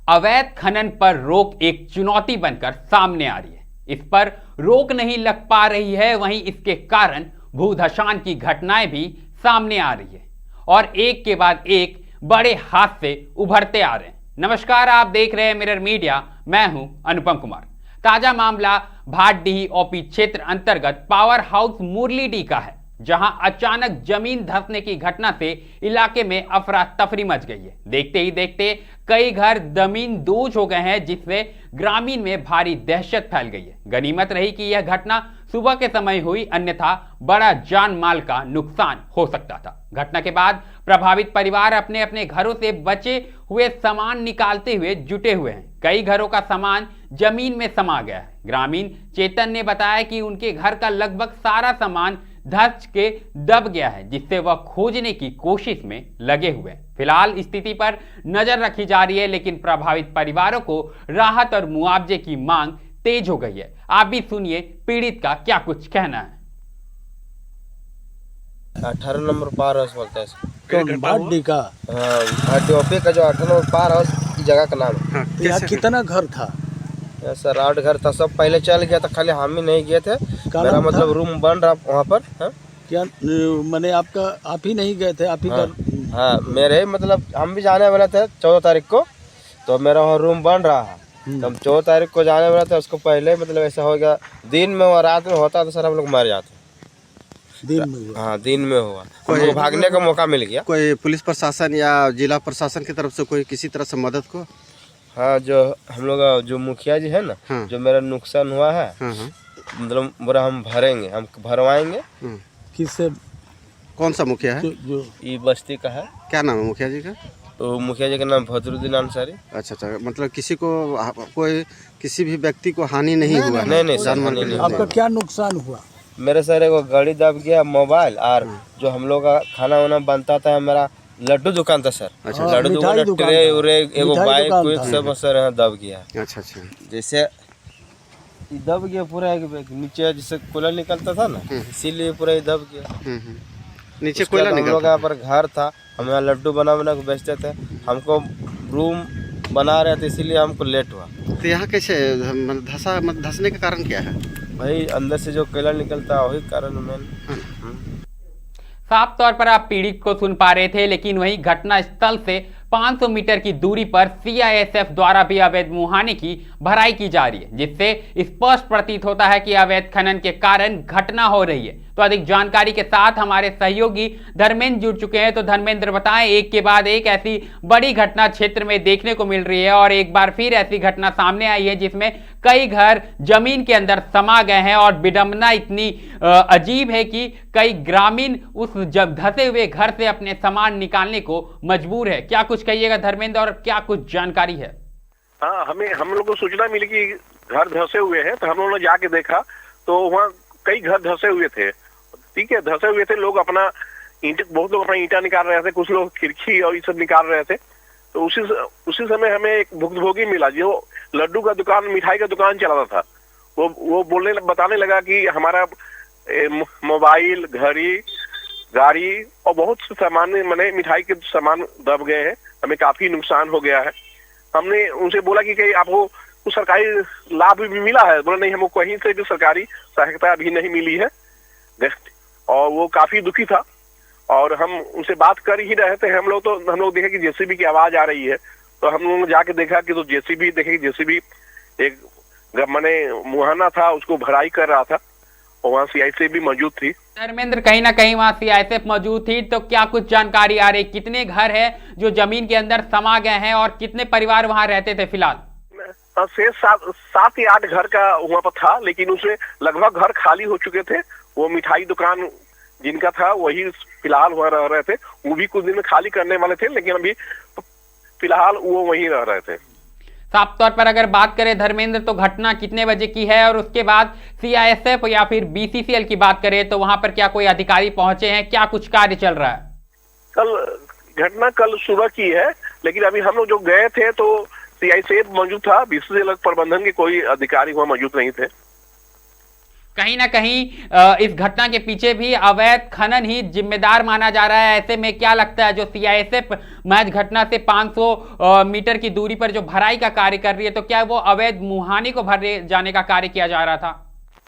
अवैध खनन पर रोक एक चुनौती बनकर सामने आ रही है। इस पर रोक नहीं लग पा रही है, वहीं इसके कारण भूधसान की घटनाएं भी सामने आ रही है और एक के बाद एक बड़े हादसे उभरते आ रहे हैं। नमस्कार, आप देख रहे हैं मिरर मीडिया, मैं हूं अनुपम कुमार। ताजा मामला भाटडीही ओपी क्षेत्र अंतर्गत पावर हाउस मुरलीडीह का है, जहां अचानक जमीन धंसने की घटना से इलाके में अफरा तफरी मच गई है। देखते ही देखते कई घर जमीन दोज हो गए हैं, जिससे ग्रामीण में भारी दहशत फैल गई है। गनीमत रही कि यह घटना सुबह के समय हुई, अन्यथा बड़ा जान माल का नुकसान हो सकता था। घटना के बाद प्रभावित परिवार अपने अपने घरों से बचे हुए सामान निकालते हुए जुटे हुए हैं। कई घरों का सामान जमीन में समा गया है। ग्रामीण चेतन ने बताया कि उनके घर का लगभग सारा सामान धंस के दब गया है, जिससे वह खोजने की कोशिश में लगे हुए हैं। फिलहाल स्थिति पर नजर रखी जा रही है, लेकिन प्रभावित परिवारों को राहत और मुआवजे की मांग तेज हो गई है। आप भी सुनिए पीड़ित का क्या कुछ कहना है। 18 नंबर पार हाउस बोलते हैं इसको। भाटडीह का? हाँ, भाटडीह ओपी का जो 18 नंबर पार हाउस की जगह का नाम है। तो यहाँ कितना घर था? सर 8 घर था, सब पहले चल गया था, खाली हम ही नहीं गए थे। मेरा मतलब रूम बन रहा वहाँ पर। हाँ? क्या मैंने आप ही नहीं गए थे? आप ही हाँ, का? हाँ, मेरे मतलब हम भी जाने वाले थे 14 तारीख को, तो मेरा वहाँ रूम बन रहा है। तो हम 14 तारीख को जाने वाले थे, उसको पहले मतलब ऐसा हो गया। दिन में और रात में होता तो सर हम लोग मर जाते। दिन में हुआ? हाँ, दिन में हुआ। हमको भागने का मौका मिल गया। कोई पुलिस प्रशासन या जिला प्रशासन की तरफ से कोई किसी तरह से मदद को? हाँ, जो हम लोग जो मुखिया जी है ना, हाँ। जो मेरा नुकसान हुआ है, हाँ, हाँ। मतलब बोला हम भरेंगे, हम भरवाएंगे। किससे? कौन सा मुखिया है? जो ये बस्ती का है। क्या नाम है मुखिया जी का? तो मुखिया जी का नाम भदरुद्दीन अंसारी। अच्छा, मतलब किसी को किसी भी व्यक्ति को हानि नहीं हुआ? नहीं सर, हानि नहीं। आपका क्या नुकसान हुआ? मेरे सर एगो गाड़ी दब गया, मोबाइल, और जो हम लोग का खाना वाना बनता था, मेरा लड्डू दुकान था सर। अच्छा, लड्डू दुकान, ट्रे उरे, एगो बाइक सब सर यहाँ दब गया। अच्छा। जैसे ये दब गया पूरा, नीचे जैसे कोयला निकलता था ना, इसीलिए पूरा ये दब गया। नीचे कोयला हम निकलता? लोग यहाँ पर घर था, हम यहाँ लड्डू बना बना के बेचते थे। हमको रूम बना रहे थे, इसीलिए हमको लेट हुआ। तो यहाँ कैसे धंसने का कारण क्या है? भाई अंदर से जो कोयला निकलता है, वही कारण मैन। साफ तौर पर आप पीड़ित को सुन पा रहे थे, लेकिन वहीं घटना स्थल से 500 मीटर की दूरी पर सीआईएसएफ द्वारा भी अवैध मुहाने की भराई की जा रही है, जिससे स्पष्ट प्रतीत होता है कि अवैध खनन के कारण घटना हो रही है। तो अधिक जानकारी के साथ हमारे सहयोगी धर्मेंद्र जुड़ चुके हैं। तो धर्मेंद्र बताएं, एक के बाद एक ऐसी बड़ी घटना क्षेत्र में देखने को मिल रही है और एक बार फिर ऐसी घटना सामने आई है जिसमें कई घर जमीन के अंदर समा गए हैं और विडंबना इतनी अजीब है कि कई ग्रामीण उस धंसे हुए घर से अपने सामान निकालने को मजबूर है। क्या कुछ कहिएगा धर्मेंद्र, और क्या कुछ जानकारी है? हाँ, हम लोग को सूचना मिली कि घर धंसे हुए हैं, तो हम लोगों ने जाके देखा तो वहाँ कई घर धंसे हुए थे। ठीक है, धंसे हुए थे, लोग अपना बहुत लोग अपना ईंटा निकाल रहे थे, कुछ लोग खिड़की और ये सब निकाल रहे थे। तो उसी समय हमें एक भुक्तभोगी मिला जो लड्डू का दुकान, मिठाई का दुकान चलाता था। वो बताने लगा कि हमारा मोबाइल, घड़ी, गाड़ी और बहुत से सामान, मैंने मिठाई के सामान दब गए हैं, हमें काफी नुकसान हो गया है। हमने उनसे बोला कि आपको कुछ सरकारी लाभ भी मिला है? बोला नहीं, हमको कहीं से भी सरकारी सहायता अभी नहीं मिली है। और वो काफी दुखी था और हम उनसे बात कर ही रहे थे। हम लोग देखा कि जेसीबी की आवाज आ रही है, तो हम लोगों ने जाके देखा कि तो जेसीबी एक मैंने मुहाना था, उसको भराई कर रहा था और वहाँ सीआईएसएफ भी मौजूद थी। धर्मेंद्र, कहीं ना कहीं वहाँ सीआईएसएफ मौजूद थी, तो क्या कुछ जानकारी आ रही? कितने घर है जो जमीन के अंदर समा गए हैं और कितने परिवार वहाँ रहते थे फिलहाल? से 7 या 8 घर का वहाँ पर था, लेकिन उसमें लगभग घर खाली हो चुके थे। वो मिठाई दुकान जिनका था वही फिलहाल वहाँ रह रहे थे। वो भी कुछ दिन में खाली करने वाले थे, लेकिन अभी फिलहाल वो वहीं रह रहे थे। साफ तौर पर अगर बात करें धर्मेंद्र, तो घटना कितने बजे की है और उसके बाद सीआईएसएफ या फिर बीसीसीएल की बात करें तो वहां पर क्या कोई अधिकारी पहुंचे हैं? क्या कुछ कार्य चल रहा है? घटना कल सुबह की है, लेकिन अभी हम लोग जो गए थे तो सीआईएसएफ मौजूद था, बीसीसीएल प्रबंधन के कोई अधिकारी वहाँ मौजूद नहीं थे। कहीं ना कहीं इस घटना के पीछे भी अवैध खनन ही जिम्मेदार माना जा रहा है। ऐसे में क्या लगता है, जो सीआईएसएफ महज घटना से 500 मीटर की दूरी पर जो भराई का कार्य कर रही है, तो क्या वो अवैध मुहाने को भरे जाने का कार्य किया जा रहा था?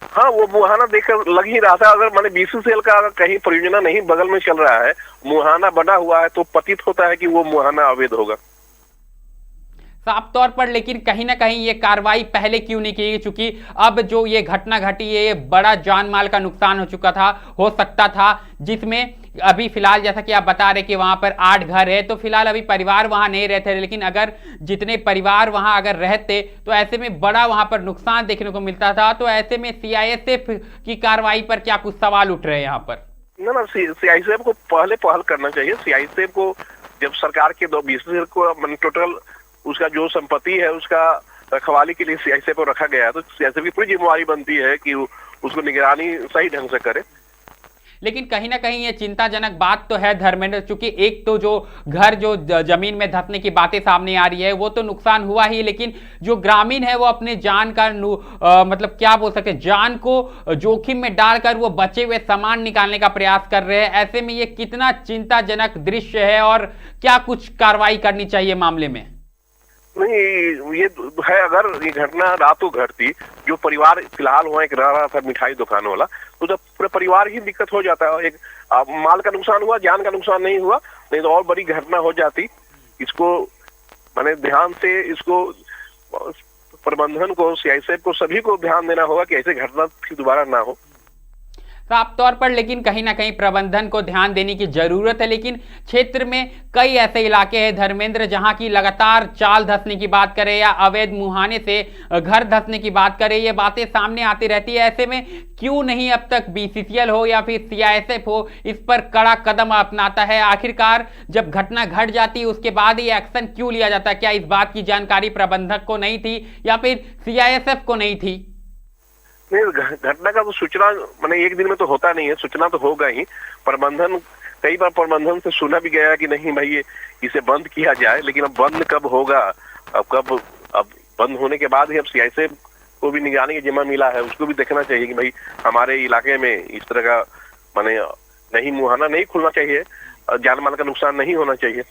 हाँ, वो मुहाना देखकर लग ही रहा था। अगर माने बीसीसीएल का अगर कहीं परियोजना नहीं बगल में चल रहा है, मुहाना बना हुआ है, तो प्रतीत होता है कि वो मुहाना अवैध होगा साफ तौर पर। लेकिन कहीं ना कहीं ये कार्रवाई पहले क्यों नहीं की गई? चूंकि अब जो ये घटना घटी है, ये बड़ा जान माल का नुकसान हो चुका था, हो सकता था, जिसमें अभी फिलहाल जैसा कि आप बता रहे कि वहां पर 8 घर है, तो फिलहाल अभी परिवार वहां नहीं रहते, लेकिन अगर जितने परिवार वहां अगर रहते तो ऐसे में बड़ा वहां पर नुकसान देखने को मिलता था। तो ऐसे में सीआईएसएफ की कार्रवाई पर क्या कुछ सवाल उठ रहे हैं यहाँ पर? ना सीआईएसएफ को पहल करना चाहिए। सीआईएसएफ को जब सरकार के बीसीसीएल को टोटल उसका जो संपत्ति है उसका रखवाली के लिए सीआईएसएफ को रखा गया है, तो सीआईएसएफ की पूरी जिम्मेवारी बनती है कि उसको निगरानी सही ढंग से करे। लेकिन कहीं ना कहीं ये चिंताजनक बात तो है धर्मेंद्र, चूंकि एक तो जो घर जो जमीन में धंसने की बातें सामने आ रही है वो तो नुकसान हुआ ही, लेकिन जो ग्रामीण है वो अपने जान का मतलब क्या बोल सकते हैं, जान को जोखिम में डालकर वो बचे हुए सामान निकालने का प्रयास कर रहे हैं। ऐसे में ये कितना चिंताजनक दृश्य है और क्या कुछ कार्रवाई करनी चाहिए मामले में? नहीं, ये है, अगर ये घटना रातों घटती, जो परिवार फिलहाल वहाँ एक रह रहा था मिठाई दुकान वाला, तो जब पूरा परिवार ही दिक्कत हो जाता है। एक माल का नुकसान हुआ, जान का नुकसान नहीं हुआ, नहीं तो और बड़ी घटना हो जाती। इसको मैंने ध्यान से इसको प्रबंधन को, सीआईएसएफ को, सभी को ध्यान देना होगा कि ऐसे घटना फिर दोबारा ना हो साफ तौर पर। लेकिन कहीं ना कहीं प्रबंधन को ध्यान देने की जरूरत है। लेकिन क्षेत्र में कई ऐसे इलाके हैं धर्मेंद्र जहां की लगातार चाल धंसने की बात करें या अवैध मुहाने से घर धंसने की बात करें, ये बातें सामने आती रहती है। ऐसे में क्यों नहीं अब तक बीसीसीएल हो या फिर सीआईएसएफ हो इस पर कड़ा कदम अपनाता है? आखिरकार जब घटना घट जाती है उसके बाद ही एक्शन क्यों लिया जाता है? क्या इस बात की जानकारी प्रबंधक को नहीं थी या फिर सीआईएसएफ को नहीं थी? नहीं, घटना का तो सूचना मैंने एक दिन में तो होता नहीं है, सूचना तो होगा ही। प्रबंधन, कई बार प्रबंधन से सुना भी गया कि नहीं भाई इसे बंद किया जाए, लेकिन अब बंद कब होगा? अब बंद होने के बाद ही अब सीआईएसएफ को भी निगरानी का जिम्मा मिला है, उसको भी देखना चाहिए कि भाई हमारे इलाके में इस तरह का माने नहीं मुहाना नहीं खुलना चाहिए, जान माल का नुकसान नहीं होना चाहिए।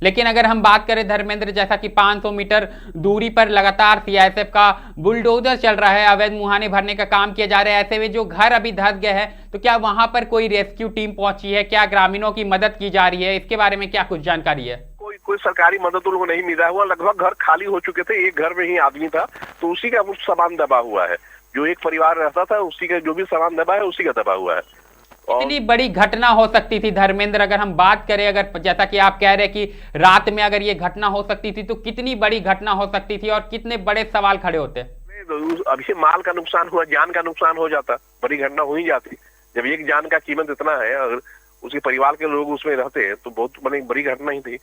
लेकिन अगर हम बात करें धर्मेंद्र, जैसा कि 500 मीटर दूरी पर लगातार सीआईएसएफ का बुलडोजर चल रहा है, अवैध मुहाने भरने का काम किया जा रहा है, ऐसे में जो घर अभी धंस गए हैं, तो क्या वहां पर कोई रेस्क्यू टीम पहुंची है? क्या ग्रामीणों की मदद की जा रही है? इसके बारे में क्या कुछ जानकारी है? कोई सरकारी मदद उनको नहीं मिल रहा हुआ। लगभग घर खाली हो चुके थे, एक घर में ही आदमी था, तो उसी का कुछ सामान दबा हुआ है। जो एक परिवार रहता था उसी का जो भी सामान दबा है उसी का दबा हुआ है। कितनी बड़ी घटना हो सकती थी धर्मेंद्र, अगर हम बात करें, अगर जैसा कि आप कह रहे हैं कि रात में अगर ये घटना हो सकती थी, तो कितनी बड़ी घटना हो सकती थी और कितने बड़े सवाल खड़े होते? अभी माल का नुकसान हुआ, जान का नुकसान हो जाता, बड़ी घटना हो ही जाती। जब एक जान का कीमत इतना है, अगर उसके परिवार के लोग उसमें रहते हैं तो बहुत बड़ी घटना ही थी।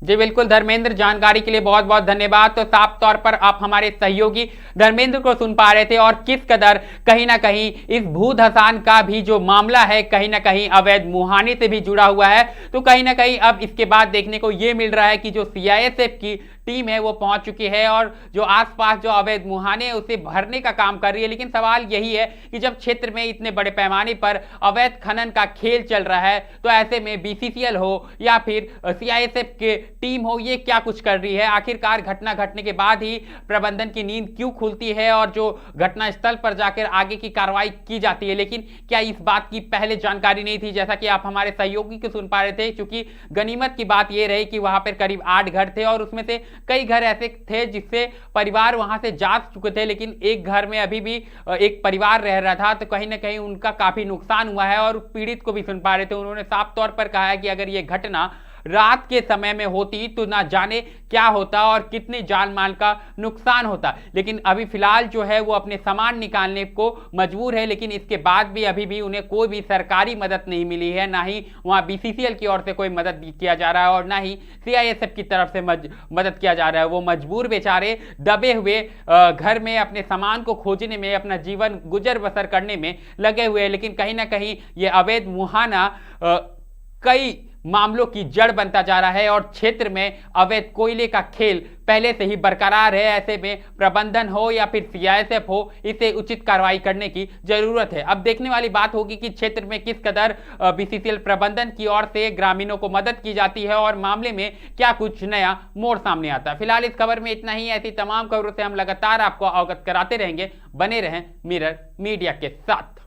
जी बिल्कुल धर्मेंद्र, जानकारी के लिए बहुत बहुत धन्यवाद। तो साफ तौर पर आप हमारे सहयोगी धर्मेंद्र को सुन पा रहे थे और किस कदर कहीं ना कहीं इस भू धसान का भी जो मामला है कहीं ना कहीं अवैध मुहाने से भी जुड़ा हुआ है। तो कहीं ना कहीं अब इसके बाद देखने को यह मिल रहा है कि जो सीआईएसएफ की टीम है वो पहुंच चुकी है और जो आसपास जो अवैध मुहाने है उसे भरने का काम कर रही है। लेकिन सवाल यही है कि जब क्षेत्र में इतने बड़े पैमाने पर अवैध खनन का खेल चल रहा है, तो ऐसे में बीसीसीएल हो या फिर सीआईएसएफ के टीम हो, ये क्या कुछ कर रही है? आखिरकार घटना घटने के बाद ही प्रबंधन की नींद क्यों खुलती है और जो घटना स्थल पर जाकर आगे की कार्रवाई की जाती है? लेकिन क्या इस बात की पहले जानकारी नहीं थी? जैसा कि आप हमारे सहयोगी को सुन पा रहे थे, क्योंकि गनीमत की बात यह रही कि वहां पर करीब 8 घर थे और उसमें से कई घर ऐसे थे जिससे परिवार वहां से जा चुके थे, लेकिन एक घर में अभी भी एक परिवार रह रहा था। तो कहीं ना कहीं उनका काफी नुकसान हुआ है और पीड़ित को भी सुन पा रहे थे, उन्होंने साफ तौर पर कहा है कि अगर ये घटना रात के समय में होती तो ना जाने क्या होता और कितने जान माल का नुकसान होता। लेकिन अभी फिलहाल जो है वो अपने सामान निकालने को मजबूर है, लेकिन इसके बाद भी अभी भी उन्हें कोई भी सरकारी मदद नहीं मिली है, ना ही वहां बीसीसीएल की ओर से कोई मदद किया जा रहा है और ना ही सीआईएसएफ की तरफ से मदद किया जा रहा है। वो मजबूर बेचारे दबे हुए घर में अपने सामान को खोजने में, अपना जीवन गुजर बसर करने में लगे हुए हैं। लेकिन कहीं ना कहीं ये अवैध मुहाना कई मामलों की जड़ बनता जा रहा है और क्षेत्र में अवैध कोयले का खेल पहले से ही बरकरार है। ऐसे में प्रबंधन हो या फिर सीआईएसएफ हो, इसे उचित कार्रवाई करने की जरूरत है। अब देखने वाली बात होगी कि क्षेत्र में किस कदर बीसीसीएल प्रबंधन की ओर से ग्रामीणों को मदद की जाती है और मामले में क्या कुछ नया मोड़ सामने आता है। फिलहाल इस खबर में इतना ही। ऐसी तमाम खबरों से हम लगातार आपको अवगत कराते रहेंगे। बने रहें मिरर मीडिया के साथ।